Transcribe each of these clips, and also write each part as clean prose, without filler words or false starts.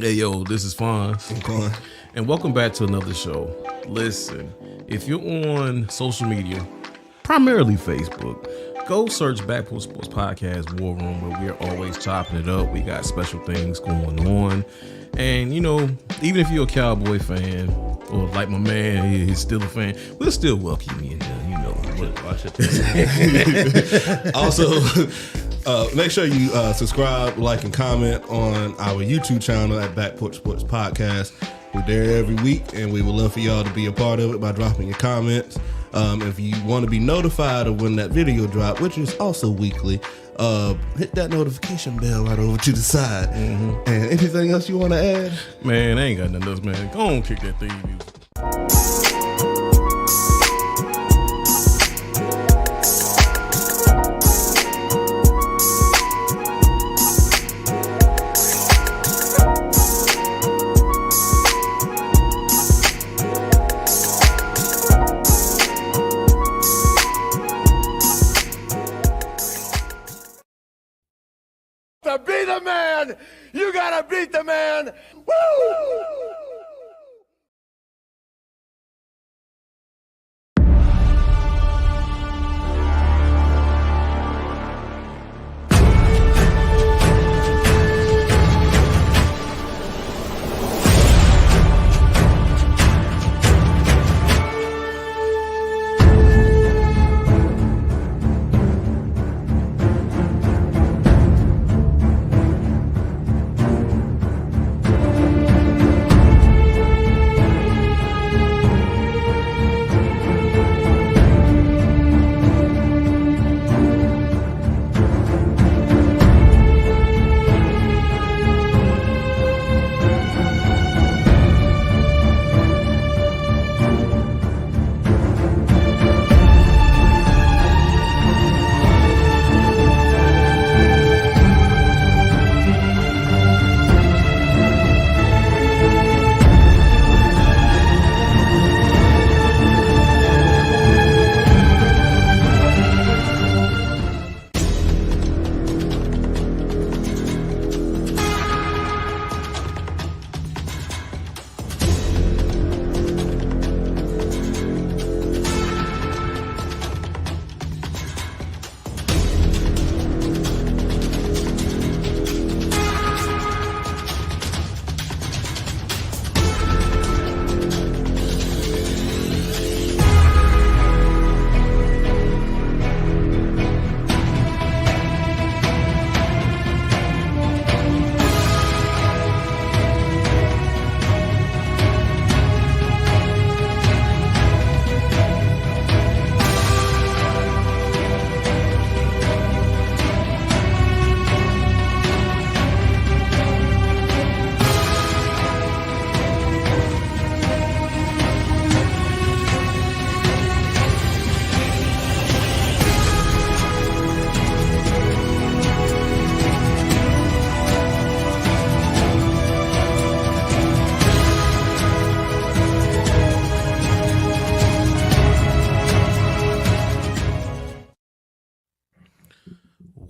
Hey, yo, this is Fonz. And Quan. And welcome back to another show. Listen, if you're on social media, primarily Facebook, go search Back Porch Sports Podcast War Room, where we're always chopping it up. We got special things going on. And, you know, even if you're a Cowboy fan, or like my man, he's still a fan, we'll still welcome you in there, you know. Watch it. Also, make sure you subscribe, like, and comment on our YouTube channel at Back Porch Sports Podcast. We're there every week, and we would love for y'all to be a part of it by dropping your comments. If you want to be notified of when that video drop, which is also weekly, hit that notification bell right over to the side. Mm-hmm. And anything else you want to add? Man, I ain't got nothing else, man. Go on, kick that thing music. To be the man, you gotta beat the man. Woo!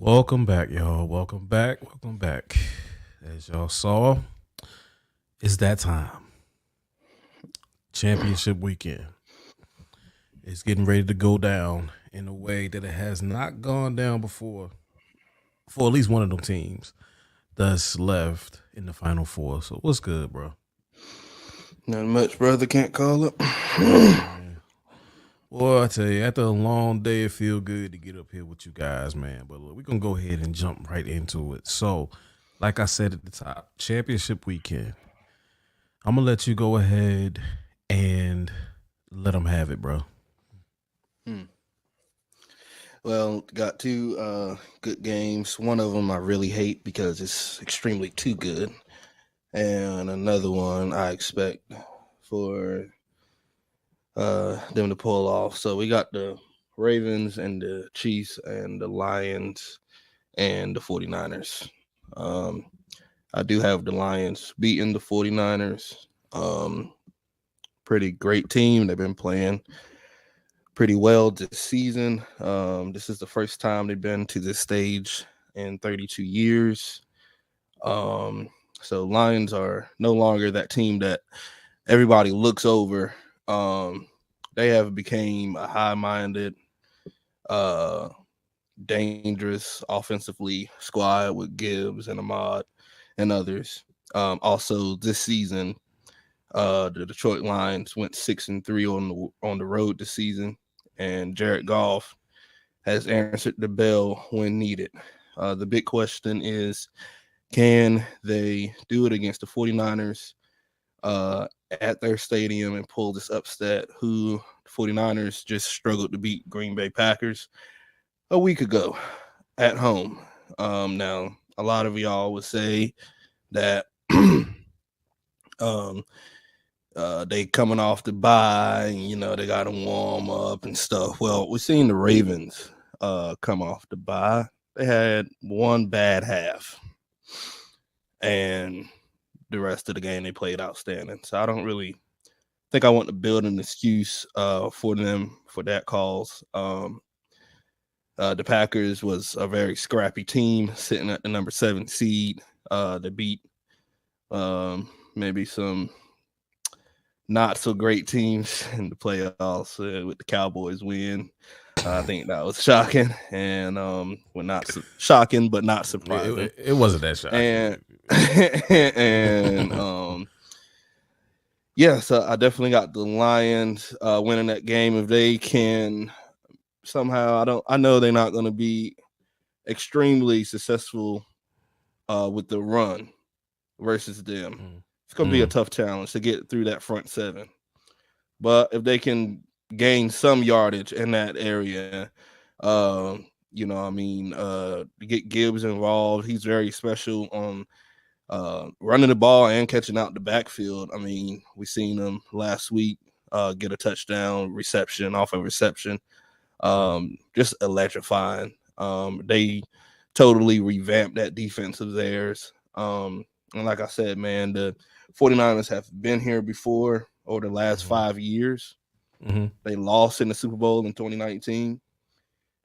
Welcome back, y'all. Welcome back. As y'all saw, it's that time. Championship weekend. It's getting ready to go down in a way that it has not gone down before for at least one of them teams that's left in the Final Four. So what's good, bro? Not much, brother. Can't call it. Well, I tell you, after a long day, it feels good to get up here with you guys, man. But look, we're going to go ahead and jump right into it. So, like I said at the top, championship weekend. I'm going to let you go ahead and let them have it, bro. Well, got two good games. One of them I really hate because it's extremely too good. And another one I expect for them to pull off. So we got the Ravens and the Chiefs and the Lions and the 49ers. I do have the Lions beating the 49ers. Pretty great team. They've been playing pretty well this season. This is the first time they've been to this stage in 32 years. So Lions are no longer that team that everybody looks over. They have became a high-minded, dangerous offensively squad with Gibbs and Ahmad and others. Also, this season, the Detroit Lions went 6-3 on the road this season, and Jared Goff has answered the bell when needed. The big question is, can they do it against the 49ers at their stadium and pull this upset, who the 49ers just struggled to beat Green Bay Packers a week ago at home? Now, a lot of y'all would say that they coming off the bye, and, they got to warm up and stuff. Well, we're seeing the Ravens come off the bye. They had one bad half, and the rest of the game they played outstanding. So I don't really think I want to build an excuse for them for that cause. The Packers was a very scrappy team sitting at the number 7 seed. They beat maybe some not so great teams in the playoffs with the Cowboys win. I think that was shocking, and not shocking, but not surprising. It wasn't that shocking. And so I definitely got the Lions winning that game. If they can somehow, I know they're not going to be extremely successful with the run versus them. It's going to be a tough challenge to get through that front 7. But if they can gain some yardage in that area, get Gibbs involved. He's very special on running the ball and catching out the backfield. I mean, we seen him last week get a touchdown reception off a reception. Just electrifying. They totally revamped that defense of theirs. And like I said, man, the 49ers have been here before over the last 5 years. They lost in the Super Bowl in 2019.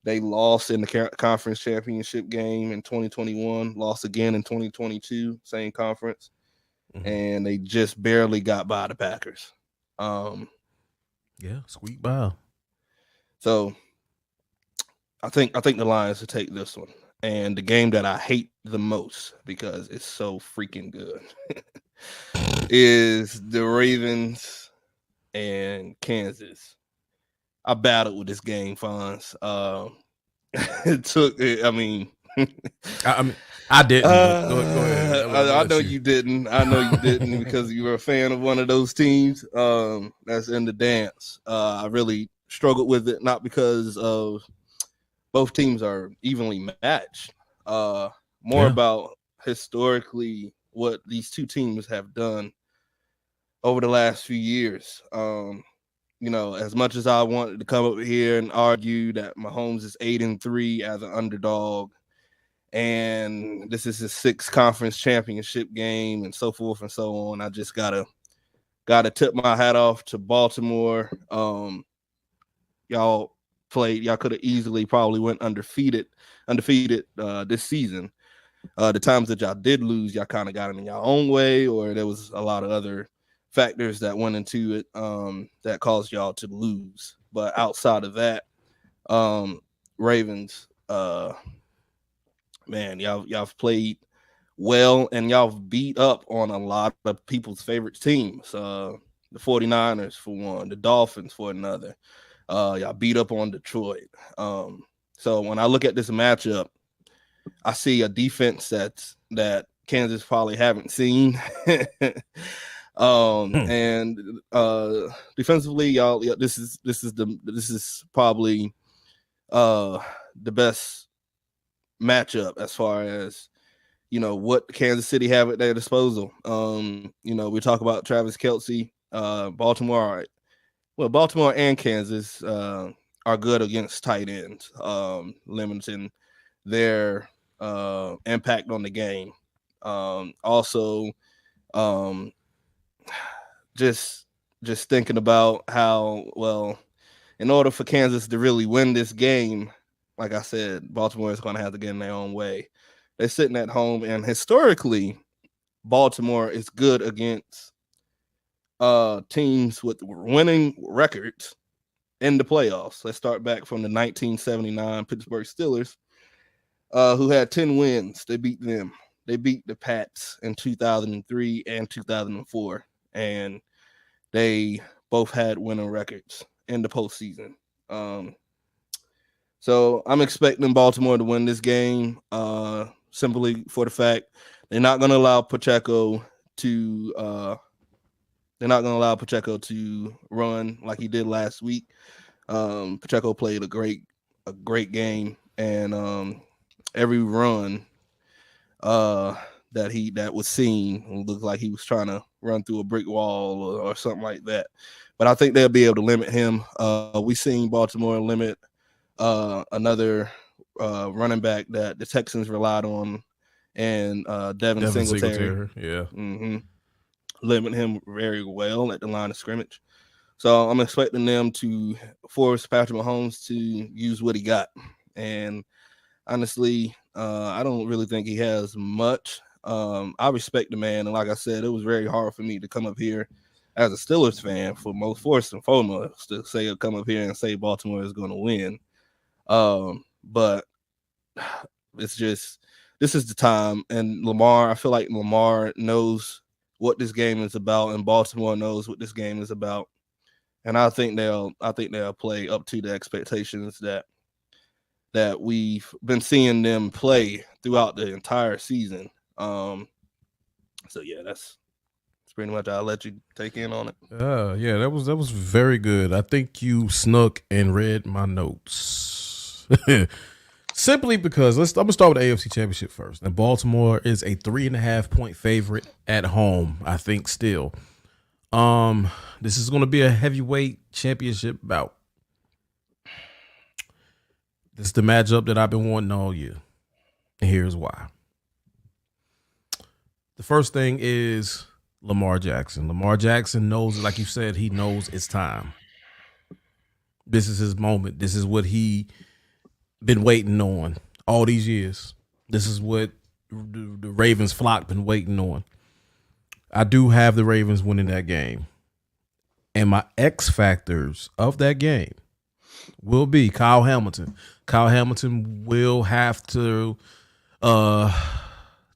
They lost in the conference championship game in 2021, lost again in 2022, same conference. And they just barely got by the Packers. Squeak by. So I think the Lions will take this one. And the game that I hate the most, because it's so freaking good, is the Ravens and Kansas. I battled with this game, Fonz. It took. I didn't. Go ahead. I know you didn't. I know you didn't because you were a fan of one of those teams. That's in the dance. I really struggled with it, not because of both teams are evenly matched. More about historically what these two teams have done over the last few years. As much as I wanted to come up here and argue that Mahomes is 8-3 as an underdog, and this is his 6th conference championship game, and so forth and so on, I just gotta tip my hat off to Baltimore. Y'all could have easily probably went undefeated this season. The times that y'all did lose, y'all kind of got it in your own way, or there was a lot of other factors that went into it that caused y'all to lose. But outside of that, Ravens, man, y'all played well, and y'all beat up on a lot of people's favorite teams. The 49ers for one, the Dolphins for another. Y'all beat up on Detroit. So when I look at this matchup, I see a defense that Kansas probably haven't seen. And defensively, y'all, this is probably the best matchup as far as what Kansas City have at their disposal. We talk about Travis Kelce, Baltimore and Kansas are good against tight ends, limiting their impact on the game. Also, just thinking about how, in order for Kansas to really win this game, like I said, Baltimore is going to have to get in their own way. They're sitting at home, and historically, Baltimore is good against teams with winning records in the playoffs. Let's start back from the 1979 Pittsburgh Steelers, who had 10 wins. They beat them. They beat the Pats in 2003 and 2004, and they both had winning records in the postseason. So I'm expecting Baltimore to win this game simply for the fact they're not going to allow Pacheco to run like he did last week. Pacheco played a great game, and every run that was seen looked like he was trying to run through a brick wall or something like that. But I think they'll be able to limit him. We've seen Baltimore limit another running back that the Texans relied on, and Devin Singletary. Yeah. Mm-hmm. Limit him very well at the line of scrimmage. So I'm expecting them to force Patrick Mahomes to use what he got. And honestly, I don't really think he has much. I respect the man, and like I said, it was very hard for me to come up here as a Steelers fan first and foremost to come up here and say Baltimore is going to win. But it's just, this is the time, and I feel like Lamar knows what this game is about, and Baltimore knows what this game is about. And I think they'll play up to the expectations that we've been seeing them play throughout the entire season. So yeah, that's pretty much. I'll let you take in on it. Yeah, that was very good. I think you snuck and read my notes. Simply because I'm gonna start with the AFC Championship first. And Baltimore is a 3.5-point favorite at home, I think still. This is gonna be a heavyweight championship bout. This is the matchup that I've been wanting all year. And here's why. The first thing is Lamar Jackson. Lamar Jackson knows, like you said, he knows it's time. This is his moment. This is what he been waiting on all these years. This is what the Ravens flock been waiting on. I do have the Ravens winning that game. And my X factors of that game will be Kyle Hamilton. Kyle Hamilton will have to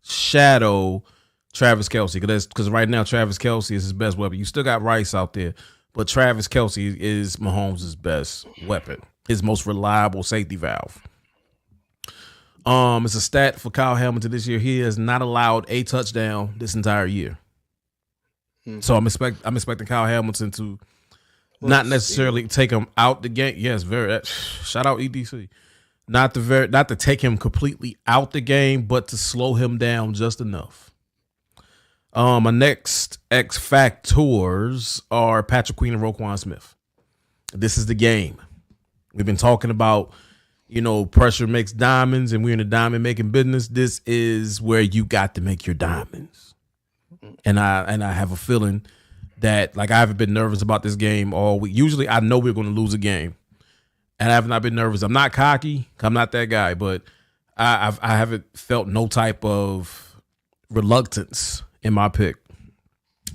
shadow Travis Kelce, because right now Travis Kelce is his best weapon. You still got Rice out there, but Travis Kelce is Mahomes' best weapon, his most reliable safety valve. It's a stat for Kyle Hamilton this year. He has not allowed a touchdown this entire year. Mm-hmm. So I'm expecting Kyle Hamilton to not necessarily take him out the game. Yes, shout out EDC. Not to take him completely out the game, but to slow him down just enough. My next X factors are Patrick Queen and Roquan Smith. This is the game. We've been talking about, pressure makes diamonds, and we're in the diamond making business. This is where you got to make your diamonds. And I have a feeling that, like, I haven't been nervous about this game all week. Usually I know we're going to lose a game, and I have not been nervous. I'm not cocky. I'm not that guy, but I haven't felt no type of reluctance in my pick.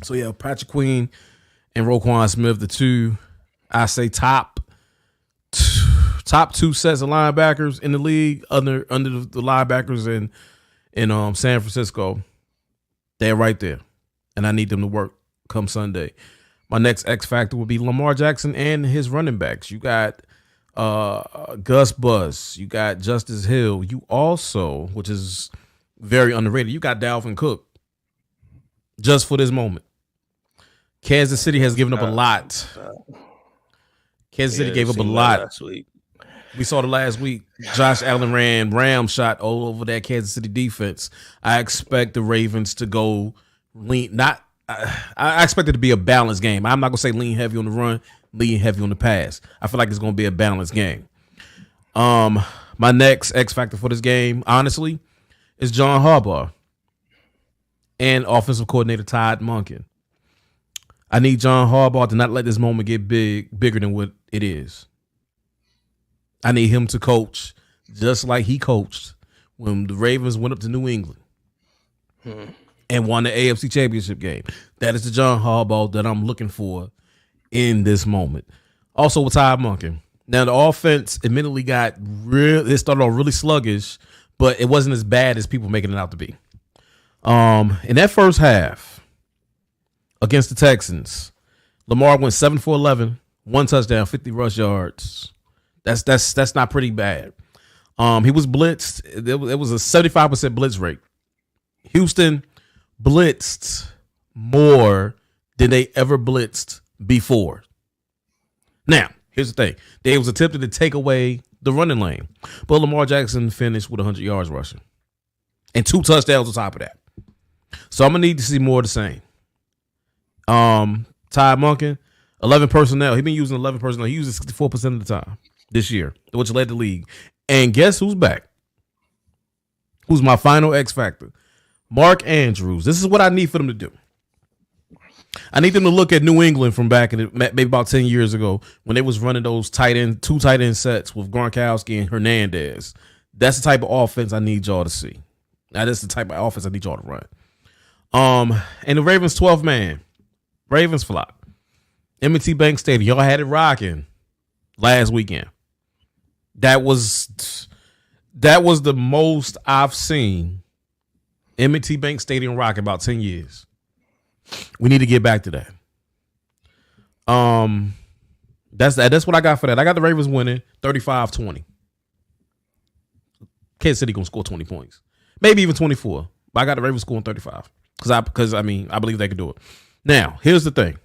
So yeah, Patrick Queen and Roquan Smith, the two, I say top two sets of linebackers in the league under the linebackers in San Francisco. They're right there, and I need them to work come Sunday. My next X factor will be Lamar Jackson and his running backs. You got Gus Bus, you got Justice Hill. You also, which is very underrated, you got Dalvin Cook. Just for this moment, Kansas City has given up a lot. Kansas City gave up a lot last week. We saw the last week. Josh Allen ran ram shot all over that Kansas City defense. I expect the Ravens to go lean. I expect it to be a balanced game. I'm not gonna say lean heavy on the run, lean heavy on the pass. I feel like it's gonna be a balanced game. My next X factor for this game, honestly, is John Harbaugh and offensive coordinator Todd Monken. I need John Harbaugh to not let this moment get bigger than what it is. I need him to coach just like he coached when the Ravens went up to New England. and won the AFC Championship game. That is the John Harbaugh that I'm looking for in this moment. Also with Ty Monken. Now the offense admittedly it started off really sluggish, but it wasn't as bad as people making it out to be. In that first half against the Texans, Lamar went 7 for 11, 1 touchdown, 50 rush yards. That's not pretty bad. He was blitzed. It was a 75% blitz rate. Houston blitzed more than they ever blitzed before. Now, here's the thing. They was attempting to take away the running lane, but Lamar Jackson finished with 100 yards rushing and 2 touchdowns on top of that. So I'm going to need to see more of the same. Ty Monken, 11 personnel. He's been using 11 personnel. He uses 64% of the time this year, which led the league. And guess who's back? Who's my final X factor? Mark Andrews. This is what I need for them to do. I need them to look at New England from back in maybe about 10 years ago when they was running those two tight end sets with Gronkowski and Hernandez. That's the type of offense I need y'all to see. That's the type of offense I need y'all to run. And the Ravens 12th man, Ravens flop. M&T Bank Stadium. Y'all had it rocking last weekend. That was the most I've seen M&T Bank Stadium rock in about 10 years. We need to get back to that. That's what I got for that. I got the Ravens winning 35-20. Kansas City gonna score 20 points. Maybe even 24. But I got the Ravens scoring 35. Because I believe they can do it. Now, here's the thing.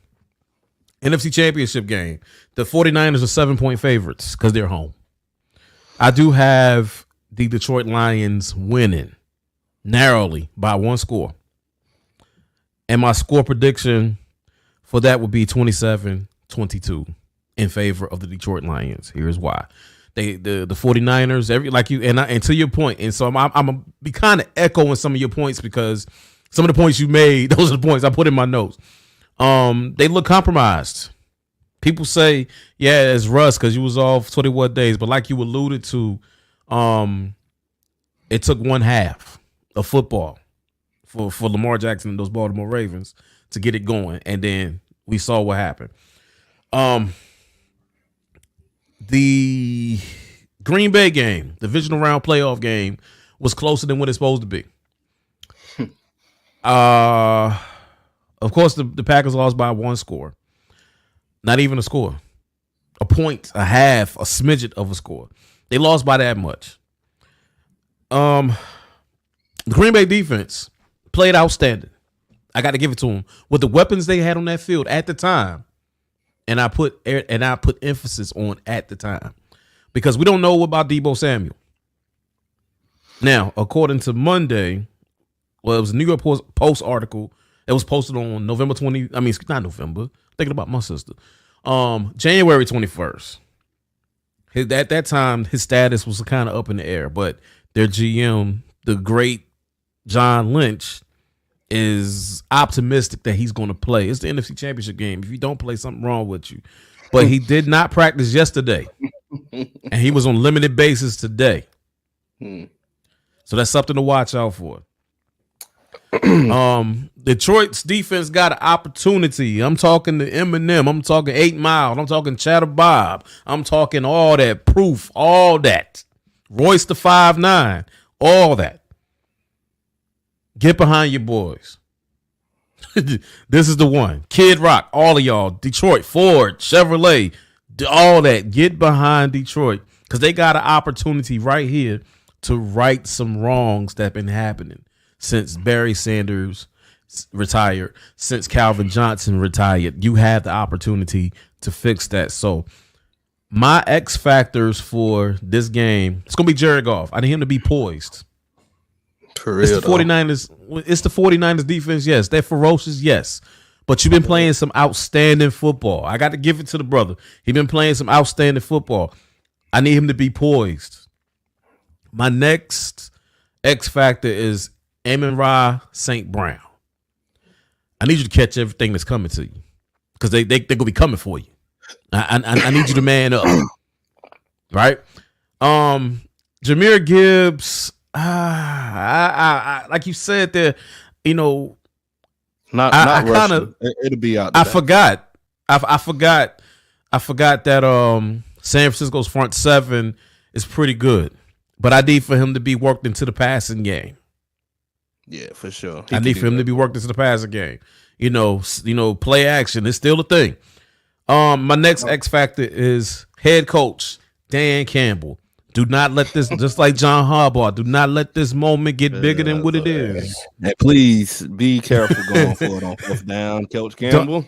NFC Championship game. The 49ers are 7-point favorites because they're home. I do have the Detroit Lions winning narrowly by 1 score. And my score prediction for that would be 27-22 in favor of the Detroit Lions. Here's why. The 49ers, and to your point, and so I'm gonna be kind of echoing some of your points because some of the points you made, those are the points I put in my notes. They look compromised. People say, yeah, it's Russ because you was off 21 days, but like you alluded to, it took 1 half of football for Lamar Jackson and those Baltimore Ravens to get it going, and then we saw what happened. The Green Bay game, the divisional round playoff game, was closer than what it's supposed to be. Of course, the Packers lost by 1 score. Not even a score. A point, a half, a smidget of a score. They lost by that much. The Green Bay defense played outstanding. I got to give it to them. With the weapons they had on that field at the time, and I put emphasis on at the time, because we don't know about Deebo Samuel. Now, according to Monday, well, it was a New York Post article that was posted on November 20. I mean, not November. Thinking about my sister. January 21st. At that time, his status was kind of up in the air, but their GM, the great John Lynch, is optimistic that he's going to play. It's the NFC Championship game. If you don't play, something wrong with you. But he did not practice yesterday, and he was on limited basis today. So that's something to watch out for. Detroit's defense got an opportunity. I'm talking to Eminem. I'm talking 8 Mile. I'm talking Chatter Bob. I'm talking all that proof, all that. Royce the 5'9", all that. Get behind your boys. This is the one. Kid Rock, all of y'all. Detroit, Ford, Chevrolet, all that. Get behind Detroit because they got an opportunity right here to right some wrongs that have been happening since Barry Sanders retired, since Calvin Johnson retired. You have the opportunity to fix that. So my X factors for this game, it's going to be Jared Goff. I need him to be poised. For real, it's the 49ers. It's the 49ers defense. Yes, they're ferocious. Yes, but you've been playing some outstanding football. I got to give it to the brother. He's been playing some outstanding football. I need him to be poised. My next X factor is Amon-Ra St. Brown. I need you to catch everything that's coming to you because they're going to be coming for you. I need you to man up. Right? Jahmyr Gibbs, I like you said there, Not I Russia. kinda, It'll be out. I forgot. I forgot that San Francisco's front seven is pretty good, but I need for him to be worked into the passing game. Yeah, for sure. I need for him to be worked into the passing game. Play action is still a thing. My next X factor is head coach Dan Campbell. Do not let this, just like John Harbaugh, do not let this moment get bigger than what it is. And please be careful going for it on fourth down, Coach Campbell.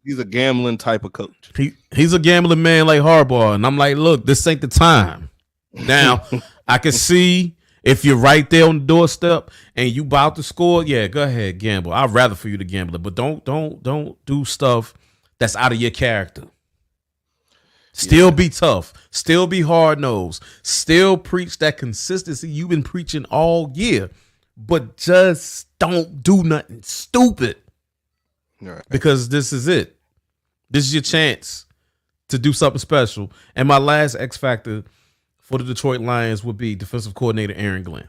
He's a gambling type of coach. He's a gambling man like Harbaugh, and I'm like, look, this ain't the time. Now, I can see if you're right there on the doorstep and you about to score, yeah, go ahead, gamble. I'd rather for you to gamble it, but don't do stuff that's out of your character. Still be tough. Still be hard-nosed. Still preach that consistency you've been preaching all year, but just don't do nothing stupid. Right. Because this is it. This is your chance to do something special. And my last X factor for the Detroit Lions would be defensive coordinator Aaron Glenn.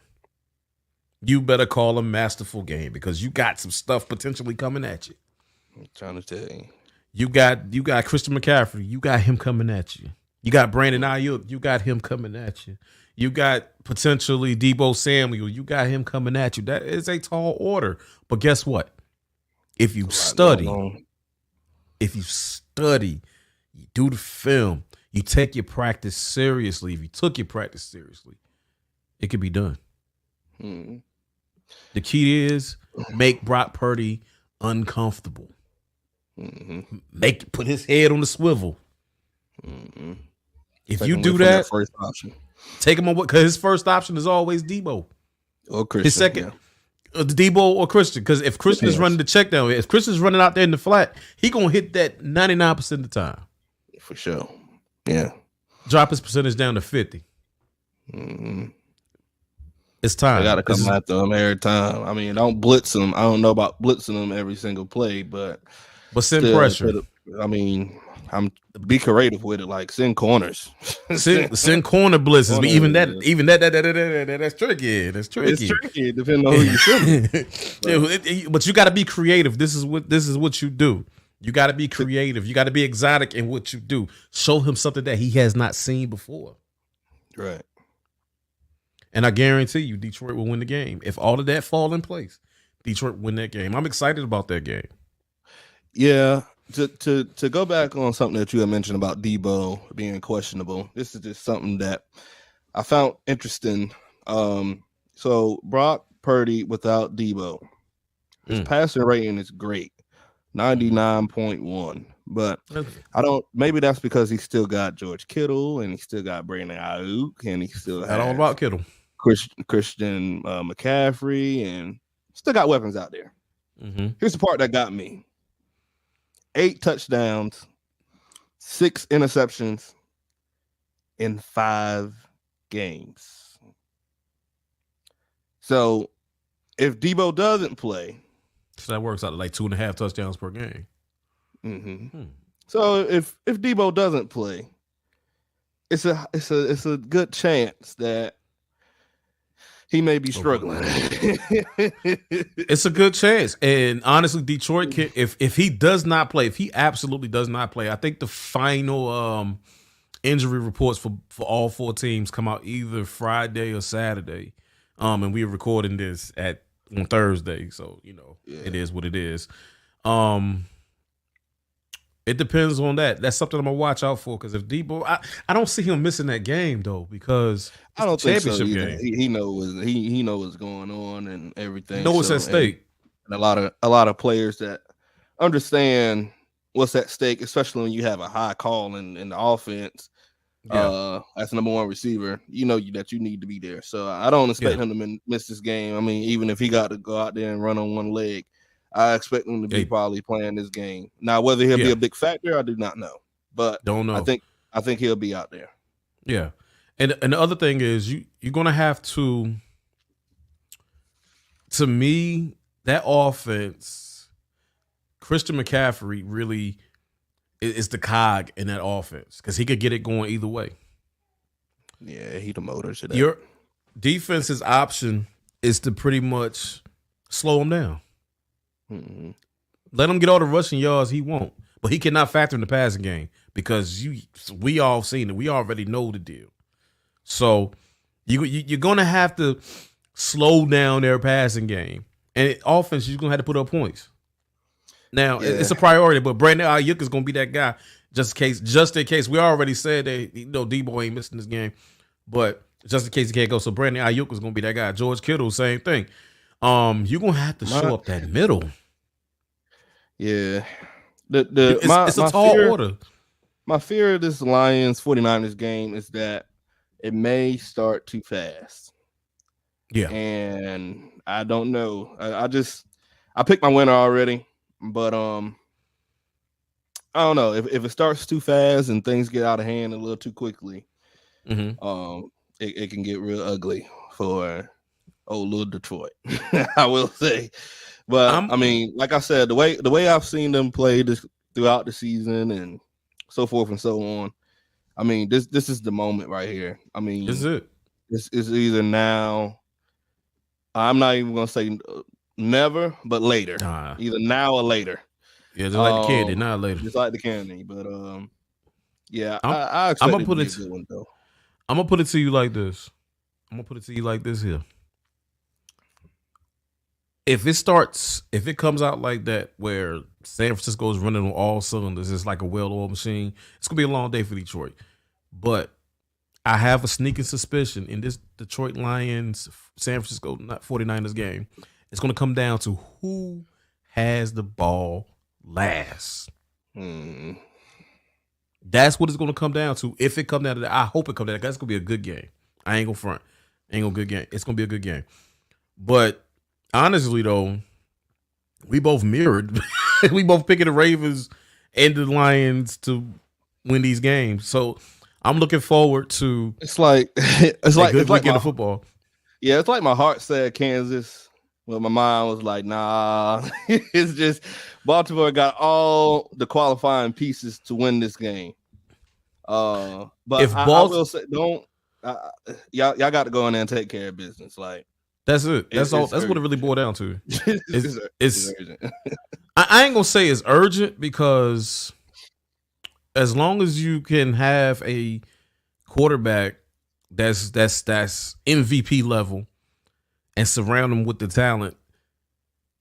You better call a masterful game because you got some stuff potentially coming at you. I'm trying to tell you. You got Christian McCaffrey. You got him coming at you. You got Brandon Ayuk. You got him coming at you. You got potentially Deebo Samuel. You got him coming at you. That is a tall order. But guess what? If you study, you do the film, you take your practice seriously. If you took your practice seriously, it could be done. Mm-hmm. The key is make Brock Purdy uncomfortable. Mm-hmm. Put his head on the swivel. Mm-hmm. If you do that, first option. Take him on because his first option is always Deebo or Christian. His second, Deebo or Christian. Because if Christian is running the check down, if Christian's running out there in the flat, he gonna hit that 99% of the time. For sure. Yeah. Drop his percentage down to 50. Mm-hmm. It's time. I got to come after him every time. I mean, don't blitz him. I don't know about blitzing him every single play, but send pressure. I mean, be creative with it. Like send corners, send corner blitzes. But even that's tricky. That's tricky. It's tricky depending on who you send. But you got to be creative. This is what you do. You got to be creative. You got to be exotic in what you do. Show him something that he has not seen before. Right. And I guarantee you, Detroit will win the game. If all of that fall in place, Detroit will win that game. I'm excited about that game. Yeah. To go back on something that you had mentioned about Deebo being questionable, this is just something that I found interesting. So Brock Purdy without Deebo, his passing rating is great, 99.1. But maybe that's because he still got George Kittle and he still got Brandon Ayuk and he still has all about Kittle, Christian McCaffrey, and still got weapons out there. Mm-hmm. Here's the part that got me. 8 touchdowns, 6 interceptions in 5 games. So if Deebo doesn't play, so that works out like 2.5 touchdowns per game. Mm-hmm. So if Deebo doesn't play, it's a good chance that he may be struggling. It's a good chance. And honestly, Detroit can, if he does not play, if he absolutely does not play, I think the final injury reports for all 4 teams come out either Friday or Saturday. And we're recording this on Thursday. So, It is what it is. It depends on that. That's something I'm gonna watch out for. Because if Deebo, I don't see him missing that game though. Because I don't think so. He knows what's going on and everything. Know what's at stake. And a lot of players that understand what's at stake, especially when you have a high call in the offense. Yeah. As the number 1 receiver, that you need to be there. So I don't expect him to miss this game. I mean, even if he got to go out there and run on one leg, I expect him to be probably playing this game. Now, whether he'll be a big factor, I do not know. But don't know. I think he'll be out there. Yeah. And the other thing is you're gonna have to me, that offense, Christian McCaffrey really is the cog in that offense because he could get it going either way. Yeah, he the motor today. Your defense's option is to pretty much slow him down. Mm-hmm. Let him get all the rushing yards he won't. Let him get all the rushing yards he won't. But he cannot factor in the passing game because we all seen it. We already know the deal. So you're going to have to slow down their passing game. And offense, you're going to have to put up points. Now, it's a priority, but Brandon Ayuk is going to be that guy just in case. We already said that, Debo ain't missing this game, but just in case he can't go. So Brandon Ayuk is going to be that guy. George Kittle, same thing. You're going to have to show up that middle. Yeah. It's a tall order. My fear of this Lions 49ers game is that it may start too fast. Yeah. And I don't know. I picked my winner already, but I don't know. If it starts too fast and things get out of hand a little too quickly, it can get real ugly for old little Detroit. I will say. But I mean, like I said, the way I've seen them play this throughout the season and so forth and so on. I mean, this is the moment right here. I mean, this is it. It's either now. I'm not even gonna say never, but later. Either now or later. Yeah, just like the candy, not later. Just like the candy, but yeah, I expect it to be a good one though. I'm gonna put it to you like this. Here. If it comes out like that, where San Francisco is running on all cylinders, it's like a well-oiled machine. It's gonna be a long day for Detroit. But I have a sneaking suspicion in this Detroit Lions San Francisco 49ers game, it's gonna come down to who has the ball last. That's what it's gonna come down to. If it comes down to that, I hope it comes down to that. That's gonna be a good game. I ain't gonna front. Good game. It's gonna be a good game. But honestly, though, we both mirrored. We both picking the Ravens and the Lions to win these games. So I'm looking forward to. It's like a good weekend of football. Yeah, it's like my heart said Kansas, but my mind was like, nah. It's just Baltimore got all the qualifying pieces to win this game. But if I will say, y'all got to go in there and take care of business. Like. That's it. That's all. That's what it really boiled down to. It's urgent. I ain't gonna say it's urgent because as long as you can have a quarterback that's MVP level and surround them with the talent,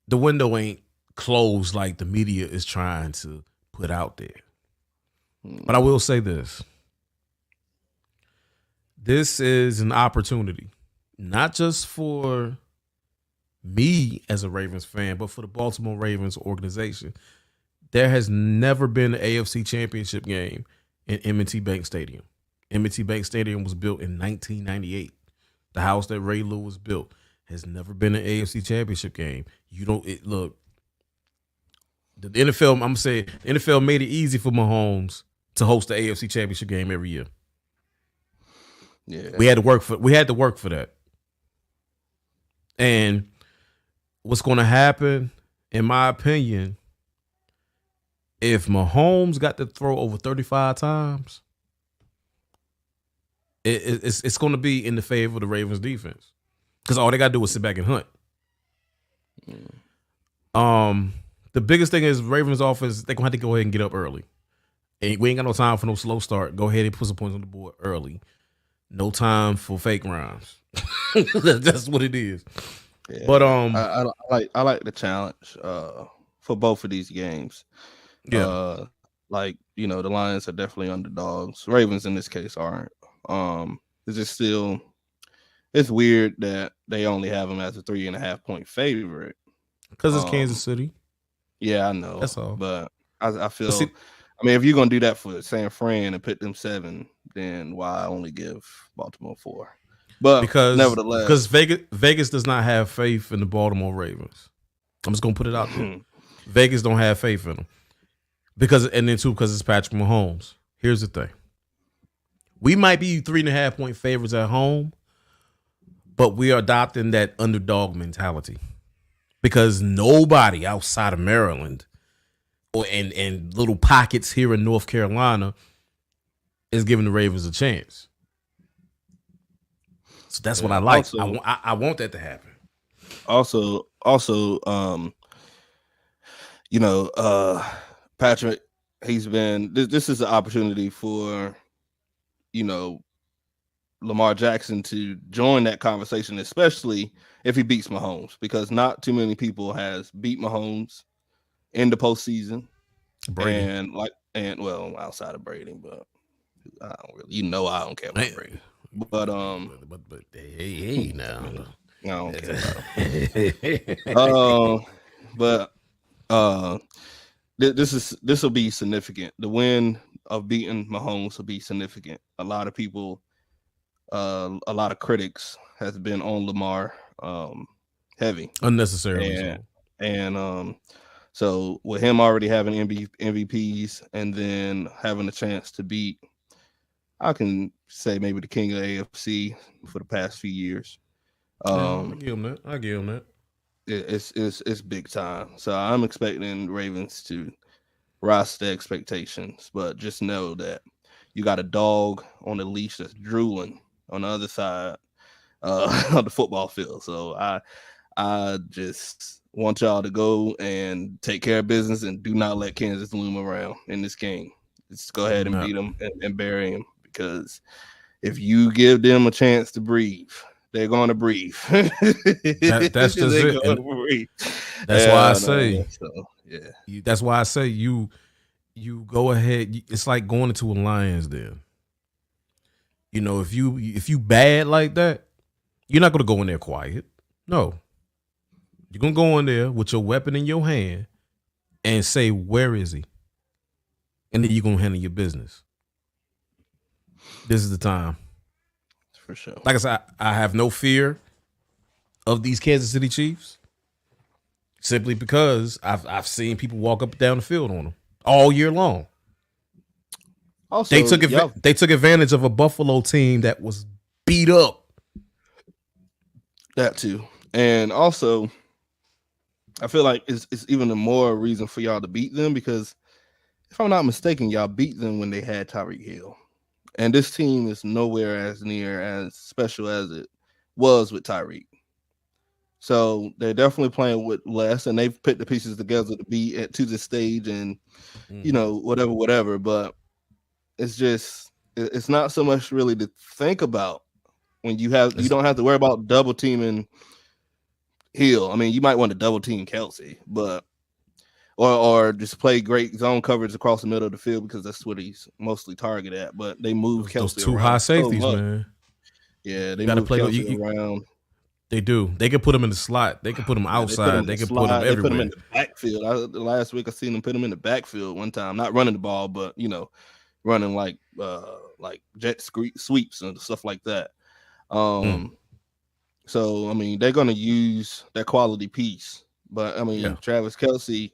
the window ain't closed like the media is trying to put out there. But I will say this. This is an opportunity. Not just for me as a Ravens fan, but for the Baltimore Ravens organization. There has never been an AFC championship game in M&T Bank Stadium. M&T Bank Stadium was built in 1998. The house that Ray Lewis built has never been an AFC championship game. Look, the NFL, I'm going to say, the NFL made it easy for Mahomes to host the AFC championship game every year. Yeah. We had to work for that. And what's going to happen, in my opinion, if Mahomes got to throw over 35 times, it's going to be in the favor of the Ravens defense because all they got to do is sit back and hunt. The biggest thing is Ravens offense, they're going to have to go ahead and get up early. And we ain't got no time for no slow start. Go ahead and put some points on the board early. No time for fake rhymes. That's what it is. Yeah, but I like the challenge for both of these games. Yeah, the Lions are definitely underdogs. Ravens in this case aren't. It's just still, it's weird that they only have them as a 3.5 point favorite because it's Kansas City. Yeah, I know. That's all. But I feel. I mean, if you're gonna do that for San Fran and put them 7, then why only give Baltimore 4? But nevertheless, because Vegas does not have faith in the Baltimore Ravens. I'm just gonna put it out there. Vegas don't have faith in them because it's Patrick Mahomes. Here's the thing: we might be 3.5 point favorites at home, but we are adopting that underdog mentality because nobody outside of Maryland or and little pockets here in North Carolina is giving the Ravens a chance. So that's what I like. Also, I want that to happen. Also, also, Patrick, he's been. This is an opportunity for, you know, Lamar Jackson to join that conversation, especially if he beats Mahomes, because not too many people has beat Mahomes in the postseason. Brady. And well, outside of Brady, but I don't really, I don't care about Brady. But hey now. I don't care about him. This will be significant. The win of beating Mahomes will be significant. A lot of people, a lot of critics has been on Lamar heavy. Unnecessarily. So with him already having MVPs and then having a chance to beat, I can say maybe the king of the AFC for the past few years. I give him that. It's big time. So I'm expecting Ravens to rise to the expectations, but just know that you got a dog on the leash that's drooling on the other side of the football field. So I just want y'all to go and take care of business and do not let Kansas loom around in this game. Just go ahead and beat them and bury them, because if you give them a chance to breathe, they're going to breathe. That's just it. That's why I say. That's why I say you go ahead. It's like going into a Lions den. If you bad like that, you're not going to go in there quiet. No. You're going to go in there with your weapon in your hand and say, where is he? And then you're going to handle your business. This is the time. For sure. Like I said, I have no fear of these Kansas City Chiefs, simply because I've seen people walk up and down the field on them all year long. Also, they took advantage of a Buffalo team that was beat up. That too. And also, I feel like it's even a more reason for y'all to beat them, because if I'm not mistaken, y'all beat them when they had Tyreek Hill. And this team is nowhere as near as special as it was with Tyreek. So they're definitely playing with less, and they've put the pieces together to be to this stage and, whatever. But it's not so much really to think about when you don't have to worry about double teaming Hill. I mean, you might want to double team Kelsey, but or just play great zone coverage across the middle of the field, because that's what he's mostly targeted at. But they move Kelsey those two around high safeties, so man. Yeah, they move Kelsey around. They do. They can put him in the slot. They can put him outside. They can put him everywhere. They put him in the backfield. Last week I seen them put him in the backfield one time, not running the ball, but running like jet sweeps and stuff like that. So I mean, they're gonna use that quality piece. But I mean, Travis Kelce,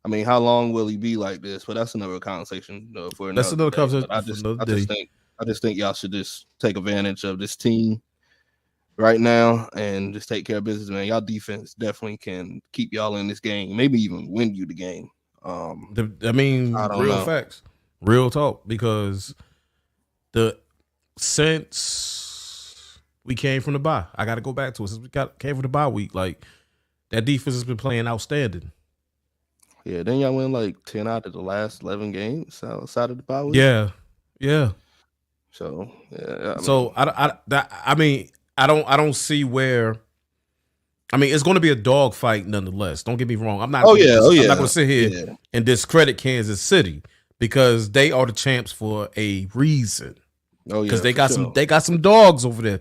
I mean, how long will he be like this? But that's another conversation for another. That's another conversation. I just think y'all should just take advantage of this team right now and just take care of business, man. Y'all defense definitely can keep y'all in this game, maybe even win you the game. Real facts, real talk, because since we came from the bye, I got to go back to it. Since we came from the bye week, like, that defense has been playing outstanding. Yeah, then y'all win like 10 out of the last 11 games outside of the bye week. Yeah. So I don't see where. I mean, it's going to be a dogfight nonetheless. Don't get me wrong. I'm not. I'm not going to sit here and discredit Kansas City, because they are the champs for a reason. Because they got some dogs over there.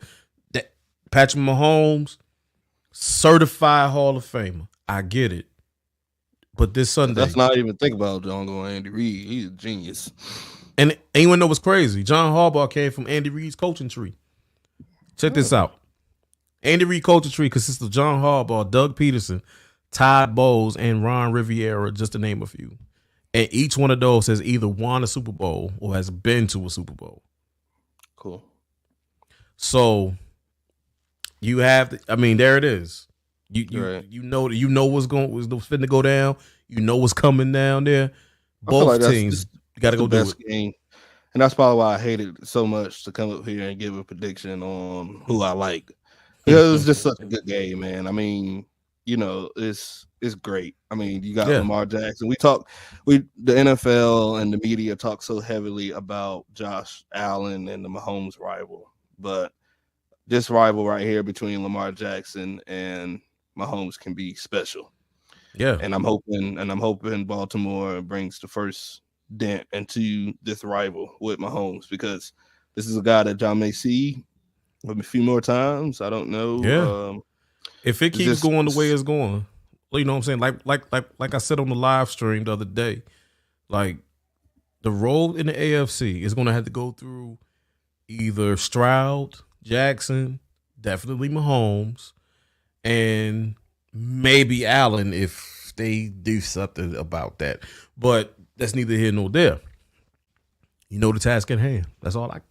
That Patrick Mahomes, certified Hall of Famer. I get it. But this Sunday, let's not even think about John going Andy Reid. He's a genius. And anyone know what's crazy? John Harbaugh came from Andy Reid's coaching tree. Check this out. Andy Reid coaching tree consists of John Harbaugh, Doug Peterson, Todd Bowles, and Ron Rivera, just to name a few. And each one of those has either won a Super Bowl or has been to a Super Bowl. Cool. So you have there it is. You know what's finna go down. You know what's coming down there. Both teams got to go do it. Game. And that's probably why I hated it so much to come up here and give a prediction on who I like. Because it was just such a good game, man. I mean, it's great. I mean, you got Yeah. Lamar Jackson. The NFL and the media talk so heavily about Josh Allen and the Mahomes rival, but this rival right here between Lamar Jackson and Mahomes can be special. Yeah. And I'm hoping Baltimore brings the first dent into this rival with Mahomes, because this is a guy that John may see a few more times. I don't know. Yeah. If it keeps going the way it's going, you know what I'm saying? Like I said on the live stream the other day, like the road in the AFC is going to have to go through either Stroud, Jackson, definitely Mahomes, and maybe Allen if they do something about that. But that's neither here nor there. You know the task at hand. That's all I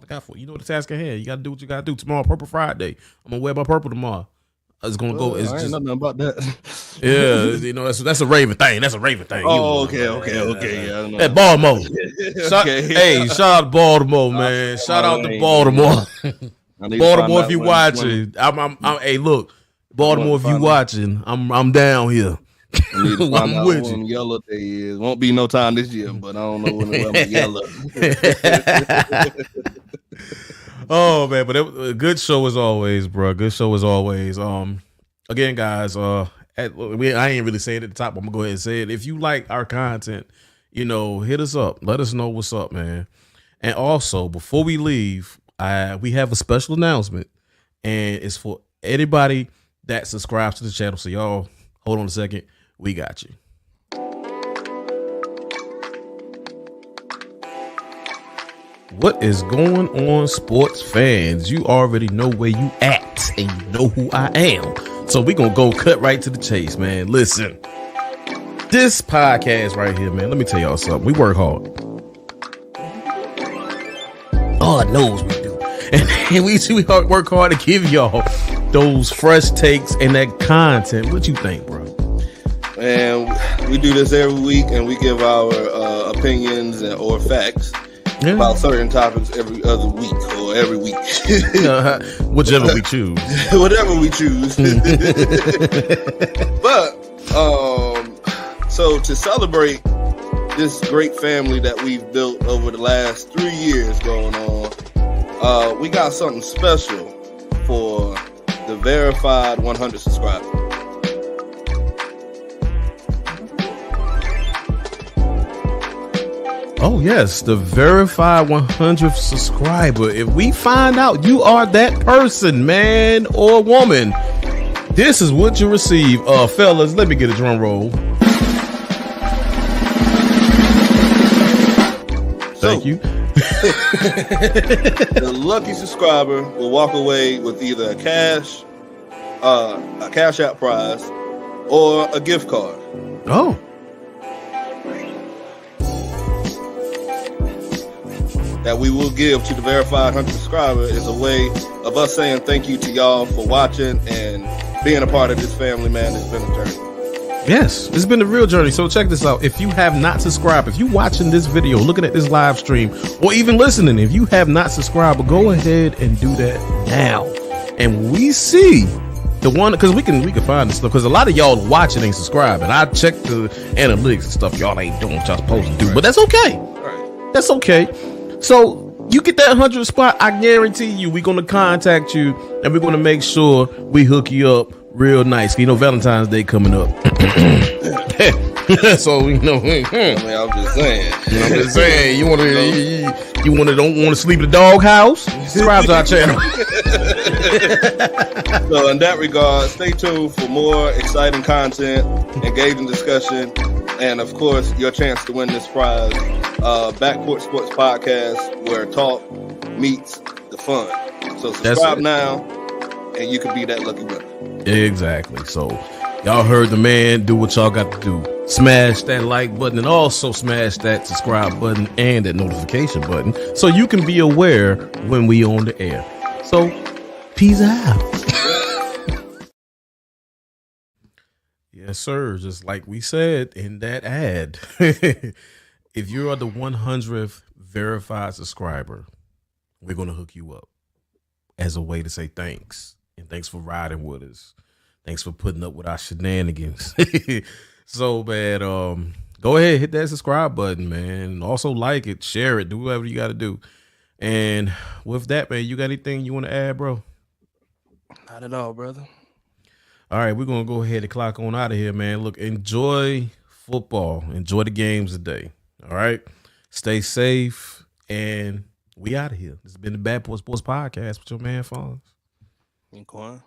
got for you. You know the task at hand. You got to do what you got to do. Tomorrow, Purple Friday. I'm gonna wear my purple tomorrow. It's gonna go. It's I ain't nothing about that. Yeah, you know that's a Raven thing. That's a Raven thing. Oh, okay. Yeah, At Baltimore. Okay. Hey, shout out to Baltimore, man. Shout out to Baltimore. Baltimore, if you watching, hey, look, Baltimore, if you watching, I'm down here. I'm with you. Yellow day is. Won't be no time this year, but I don't know when it will be yellow. Oh man, but a good show as always, bro. Good show as always. Again, guys, I ain't really saying it at the top. I'm gonna go ahead and say it. If you like our content, hit us up. Let us know what's up, man. And also, before we leave, we have a special announcement, and it's for anybody that subscribes to the channel. So y'all, hold on a second. We got you. What is going on, sports fans? You already know where you at, and you know who I am. So we gonna go cut right to the chase, man. Listen, this podcast right here, man, let me tell y'all something. We work hard. God knows we do. And we work hard to give y'all those fresh takes and that content. What you think, bro? And we do this every week, and we give our opinions or facts about certain topics every other week or every week. Whichever we choose. Whatever we choose. But so to celebrate this great family that we've built over the last 3 years going on, we got something special for the verified 100 subscribers. Oh, yes, the verified 100th subscriber. If we find out you are that person, man or woman, this is what you receive. Fellas, let me get a drum roll. Thank you. The lucky subscriber will walk away with either a cash app prize or a gift card. Oh. That we will give to the verified 100 subscriber is a way of us saying thank you to y'all for watching and being a part of this family, man. It's been a journey. Yes, it's been a real journey. So check this out. If you have not subscribed, if you're watching this video, looking at this live stream, or even listening, if you have not subscribed, go ahead and do that now. And we see the one, because we can find this stuff, because a lot of y'all watching ain't subscribing. I checked the analytics and stuff. Y'all ain't doing what y'all supposed to do, right. But that's okay. Right. That's okay. So you get that 100 spot, I guarantee you we're going to contact you, and we're going to make sure we hook you up real nice. Valentine's Day coming up. So, I mean, I'm just saying. You don't want to sleep in the doghouse? Subscribe to our channel. So in that regard, stay tuned for more exciting content, engaging discussion, and of course, your chance to win this prize. Back Porch Sports Podcast, where talk meets the fun. So subscribe now, and you can be that lucky winner. Exactly. So y'all heard the man. Do what y'all got to do. Smash that like button, and also smash that subscribe button and that notification button, so you can be aware when we on the air. So peace out. Yes, sir. Just like we said in that ad. If you are the 100th verified subscriber, we're going to hook you up as a way to say thanks. And thanks for riding with us. Thanks for putting up with our shenanigans. So, man, go ahead, hit that subscribe button, man. Also like it, share it, do whatever you got to do. And with that, man, you got anything you want to add, bro? Not at all, brother. All right, we're going to go ahead and clock on out of here, man. Look, enjoy football. Enjoy the games today. All right? Stay safe, and we out of here. This has been the Back Porch Sports Podcast with your man, Fonz. And Quan.